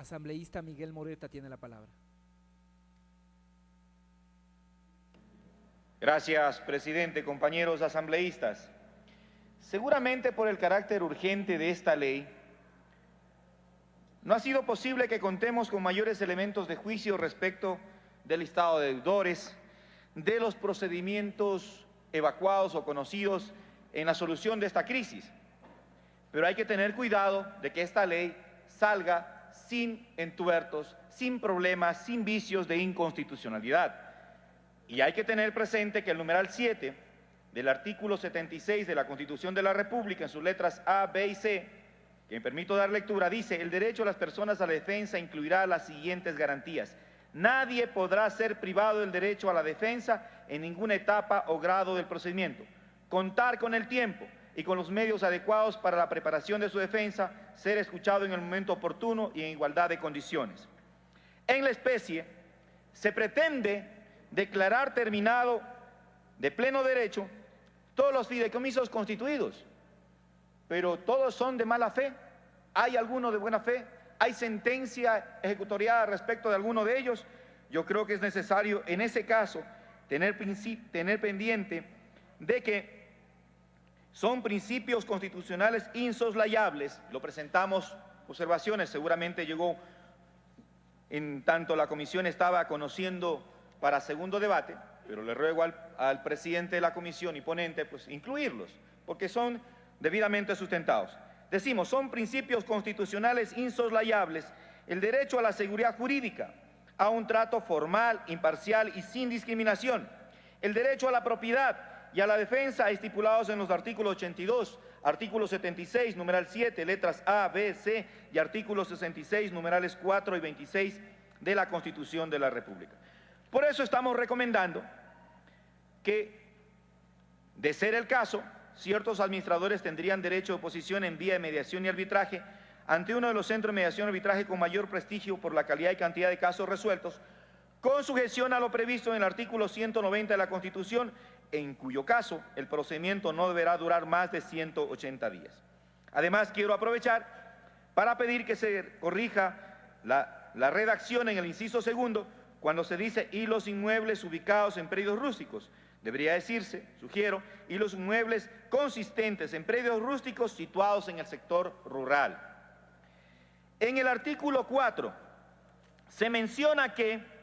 Asambleísta Miguel Moreta tiene la palabra. Gracias, presidente. Compañeros asambleístas, seguramente por el carácter urgente de esta ley, no ha sido posible que contemos con mayores elementos de juicio respecto del listado de deudores, de los procedimientos evacuados o conocidos en la solución de esta crisis. Pero hay que tener cuidado de que esta ley salga sin entuertos, sin problemas, sin vicios de inconstitucionalidad. Y hay que tener presente que el numeral 7 del artículo 76 de la Constitución de la República, en sus letras A, B y C, que me permito dar lectura, dice: el derecho de las personas a la defensa incluirá las siguientes garantías. Nadie podrá ser privado del derecho a la defensa en ninguna etapa o grado del procedimiento. Contar con el tiempo y con los medios adecuados para la preparación de su defensa, ser escuchado en el momento oportuno y en igualdad de condiciones. En la especie, se pretende declarar terminado de pleno derecho todos los fideicomisos constituidos, pero todos son de mala fe. ¿Hay alguno de buena fe? ¿Hay sentencia ejecutoriada respecto de alguno de ellos? Yo creo que es necesario en ese caso tener pendiente de que son principios constitucionales insoslayables. Lo presentamos, observaciones, seguramente llegó en tanto la comisión estaba conociendo para segundo debate, pero le ruego al presidente de la comisión y ponente pues incluirlos, porque son debidamente sustentados. Decimos, son principios constitucionales insoslayables el derecho a la seguridad jurídica, a un trato formal, imparcial y sin discriminación, el derecho a la propiedad y a la defensa estipulados en los artículos 82, artículo 76, numeral 7, letras A, B, C y artículo 66, numerales 4 y 26 de la Constitución de la República. Por eso estamos recomendando que, de ser el caso, ciertos administradores tendrían derecho de oposición en vía de mediación y arbitraje ante uno de los centros de mediación y arbitraje con mayor prestigio por la calidad y cantidad de casos resueltos, con sujeción a lo previsto en el artículo 190 de la Constitución, en cuyo caso el procedimiento no deberá durar más de 180 días. Además, quiero aprovechar para pedir que se corrija la redacción en el inciso segundo cuando se dice y los inmuebles ubicados en predios rústicos. Debería decirse, sugiero, y los inmuebles consistentes en predios rústicos situados en el sector rural. En el artículo 4 se menciona que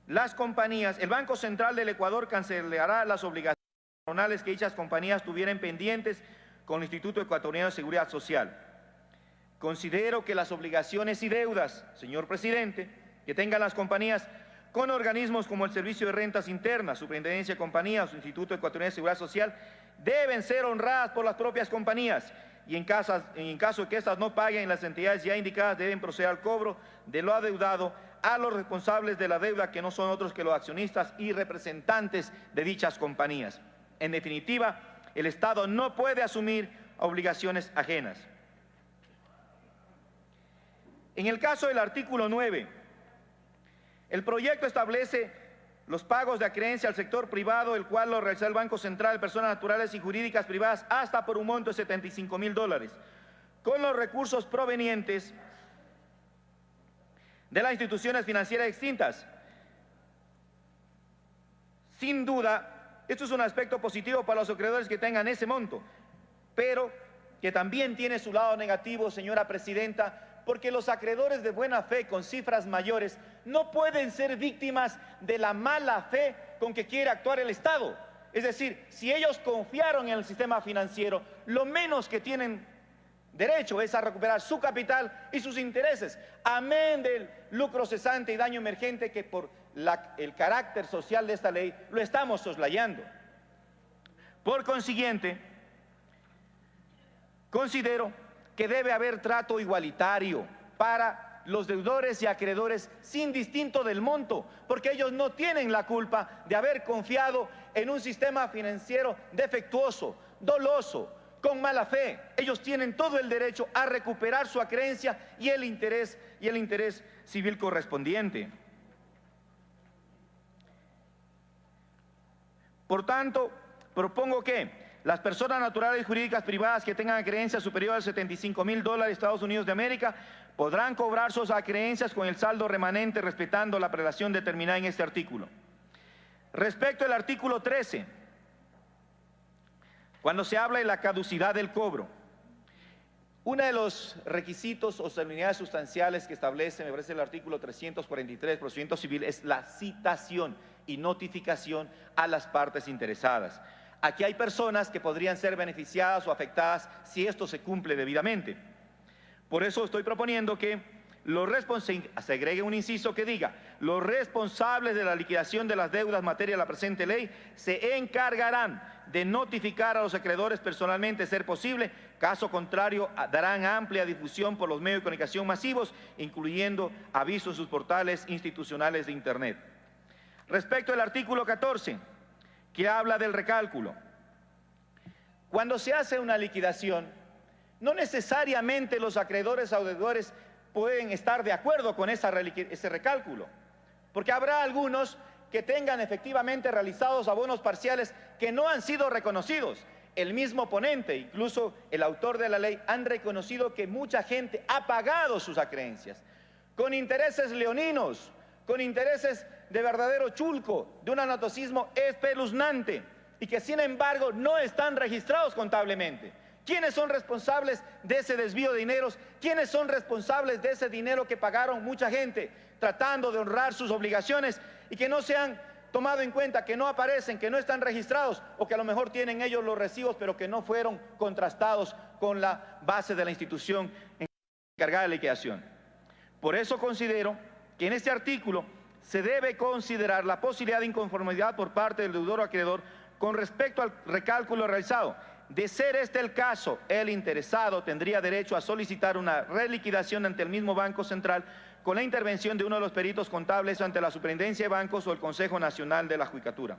las compañías, el Banco Central del Ecuador cancelará las obligaciones patronales que dichas compañías tuvieran pendientes con el Instituto Ecuatoriano de Seguridad Social. Considero que las obligaciones y deudas, señor presidente, que tengan las compañías con organismos como el Servicio de Rentas Internas, Superintendencia de Compañías o Instituto Ecuatoriano de Seguridad Social, deben ser honradas por las propias compañías y en caso de que éstas no paguen, las entidades ya indicadas deben proceder al cobro de lo adeudado a los responsables de la deuda, que no son otros que los accionistas y representantes de dichas compañías. En definitiva, el Estado no puede asumir obligaciones ajenas. En el caso del artículo 9, el proyecto establece los pagos de acreencia al sector privado, el cual lo realiza el Banco Central de Personas Naturales y Jurídicas Privadas hasta por un monto de $75.000, con los recursos provenientes de las instituciones financieras extintas. Sin duda, esto es un aspecto positivo para los acreedores que tengan ese monto, pero que también tiene su lado negativo, señora presidenta, porque los acreedores de buena fe con cifras mayores no pueden ser víctimas de la mala fe con que quiere actuar el Estado. Es decir, si ellos confiaron en el sistema financiero, lo menos que tienen derecho es a recuperar su capital y sus intereses, amén del lucro cesante y daño emergente que por el carácter social de esta ley lo estamos soslayando. Por consiguiente, considero que debe haber trato igualitario para los deudores y acreedores sin distinto del monto, porque ellos no tienen la culpa de haber confiado en un sistema financiero defectuoso, doloso, con mala fe. Ellos tienen todo el derecho a recuperar su acreencia y el interés civil correspondiente. Por tanto, propongo que las personas naturales y jurídicas privadas que tengan acreencias superiores a $75.000 Estados Unidos de América podrán cobrar sus acreencias con el saldo remanente respetando la prelación determinada en este artículo. Respecto al artículo 13, cuando se habla de la caducidad del cobro, uno de los requisitos o solemnidades sustanciales que establece, me parece, el artículo 343 del procedimiento civil es la citación y notificación a las partes interesadas. Aquí hay personas que podrían ser beneficiadas o afectadas si esto se cumple debidamente. Por eso estoy proponiendo que se agregue un inciso que diga: los responsables de la liquidación de las deudas en materia de la presente ley se encargarán de notificar a los acreedores personalmente, ser posible. Caso contrario, darán amplia difusión por los medios de comunicación masivos, incluyendo avisos en sus portales institucionales de Internet. Respecto al artículo 14, que habla del recálculo. Cuando se hace una liquidación, no necesariamente los acreedores o deudores pueden estar de acuerdo con ese recálculo, porque habrá algunos que tengan efectivamente realizados abonos parciales que no han sido reconocidos. El mismo ponente, incluso el autor de la ley, han reconocido que mucha gente ha pagado sus acreencias con intereses leoninos, con intereses de verdadero chulco, de un anatocismo espeluznante, y que sin embargo no están registrados contablemente. ¿Quiénes son responsables de ese desvío de dineros? ¿Quiénes son responsables de ese dinero que pagaron mucha gente tratando de honrar sus obligaciones y que no se han tomado en cuenta, que no aparecen, que no están registrados, o que a lo mejor tienen ellos los recibos pero que no fueron contrastados con la base de la institución encargada de liquidación? Por eso considero que en este artículo se debe considerar la posibilidad de inconformidad por parte del deudor o acreedor con respecto al recálculo realizado. De ser este el caso, el interesado tendría derecho a solicitar una reliquidación ante el mismo Banco Central con la intervención de uno de los peritos contables ante la Superintendencia de Bancos o el Consejo Nacional de la Judicatura.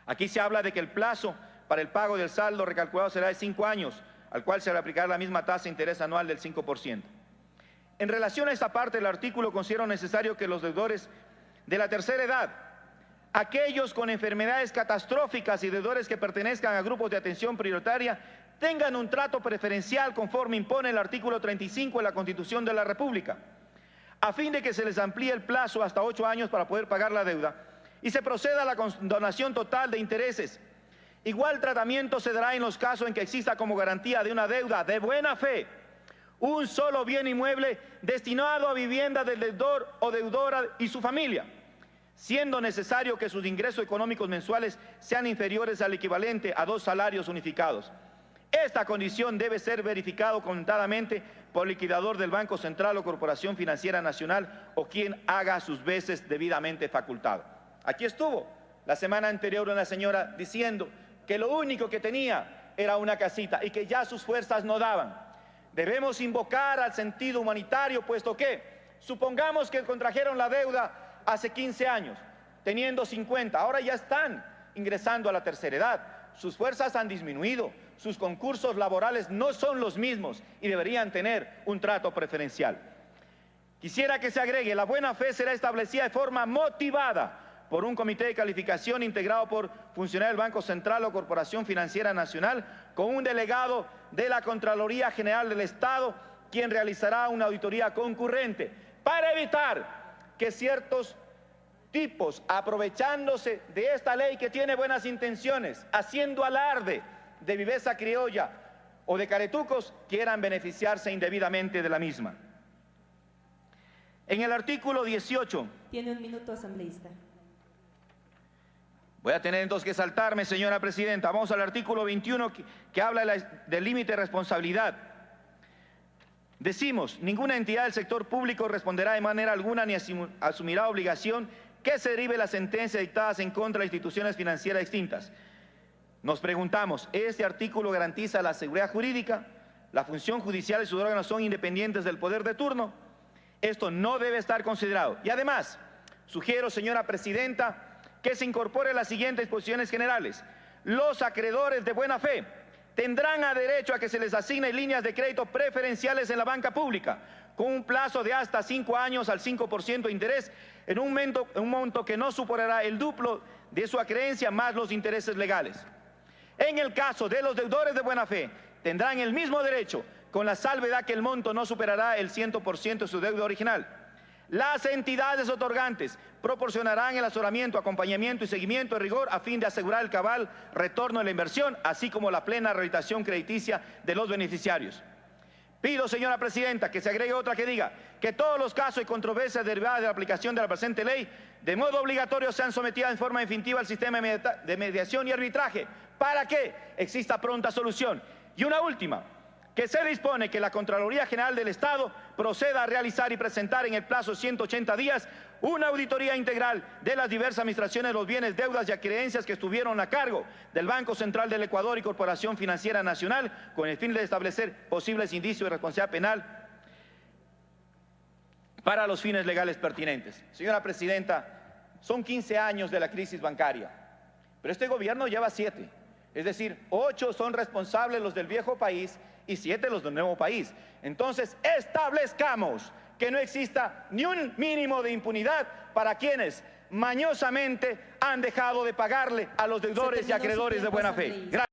Aquí se habla de que el plazo para el pago del saldo recalculado será de 5 años, al cual se va a aplicar la misma tasa de interés anual del 5%. En relación a esta parte del artículo, considero necesario que los deudores de la tercera edad, aquellos con enfermedades catastróficas y deudores que pertenezcan a grupos de atención prioritaria tengan un trato preferencial conforme impone el artículo 35 de la Constitución de la República, a fin de que se les amplíe el plazo hasta 8 años para poder pagar la deuda y se proceda a la condonación total de intereses. Igual tratamiento se dará en los casos en que exista como garantía de una deuda de buena fe un solo bien inmueble destinado a vivienda del deudor o deudora y su familia, siendo necesario que sus ingresos económicos mensuales sean inferiores al equivalente a 2 salarios unificados. Esta condición debe ser verificado contadamente por el liquidador del Banco Central o Corporación Financiera Nacional o quien haga sus veces debidamente facultado. Aquí estuvo la semana anterior una señora diciendo que lo único que tenía era una casita y que ya sus fuerzas no daban. Debemos invocar al sentido humanitario, puesto que supongamos que contrajeron la deuda hace 15 años, teniendo 50, ahora ya están ingresando a la tercera edad, sus fuerzas han disminuido, sus concursos laborales no son los mismos y deberían tener un trato preferencial. Quisiera que se agregue: la buena fe será establecida de forma motivada por un comité de calificación integrado por funcionarios del Banco Central o Corporación Financiera Nacional, con un delegado de la Contraloría General del Estado, quien realizará una auditoría concurrente para evitar que ciertos tipos, aprovechándose de esta ley que tiene buenas intenciones, haciendo alarde de viveza criolla o de caretucos, quieran beneficiarse indebidamente de la misma. En el artículo 18... Tiene un minuto, asambleísta. Voy a tener entonces que saltarme, señora presidenta. Vamos al artículo 21 que habla del límite de responsabilidad. Decimos: ninguna entidad del sector público responderá de manera alguna ni asumirá obligación que se derive de las sentencias dictadas en contra de instituciones financieras extintas. Nos preguntamos, ¿este artículo garantiza la seguridad jurídica? ¿La función judicial y sus órganos son independientes del poder de turno? Esto no debe estar considerado. Y además, sugiero, señora presidenta, que se incorpore las siguientes disposiciones generales. Los acreedores de buena fe tendrán derecho a que se les asigne líneas de crédito preferenciales en la banca pública, con un plazo de hasta 5 años al 5% de interés, en un monto que no superará el duplo de su acreencia más los intereses legales. En el caso de los deudores de buena fe, tendrán el mismo derecho, con la salvedad que el monto no superará el 100% de su deuda original. Las entidades otorgantes proporcionarán el asesoramiento, acompañamiento y seguimiento de rigor a fin de asegurar el cabal retorno de la inversión, así como la plena rehabilitación crediticia de los beneficiarios. Pido, señora presidenta, que se agregue otra que diga que todos los casos y controversias derivadas de la aplicación de la presente ley de modo obligatorio sean sometidas en forma definitiva al sistema de mediación y arbitraje para que exista pronta solución. Y una última, que se dispone que la Contraloría General del Estado proceda a realizar y presentar en el plazo de 180 días una auditoría integral de las diversas administraciones de los bienes, deudas y acreencias que estuvieron a cargo del Banco Central del Ecuador y Corporación Financiera Nacional, con el fin de establecer posibles indicios de responsabilidad penal para los fines legales pertinentes. Señora presidenta, son 15 años de la crisis bancaria, pero este gobierno lleva 7, es decir, 8 son responsables los del viejo país y 7 los del nuevo país. Entonces, establezcamos que no exista ni un mínimo de impunidad para quienes mañosamente han dejado de pagarle a los deudores y acreedores de buena fe. Gracias.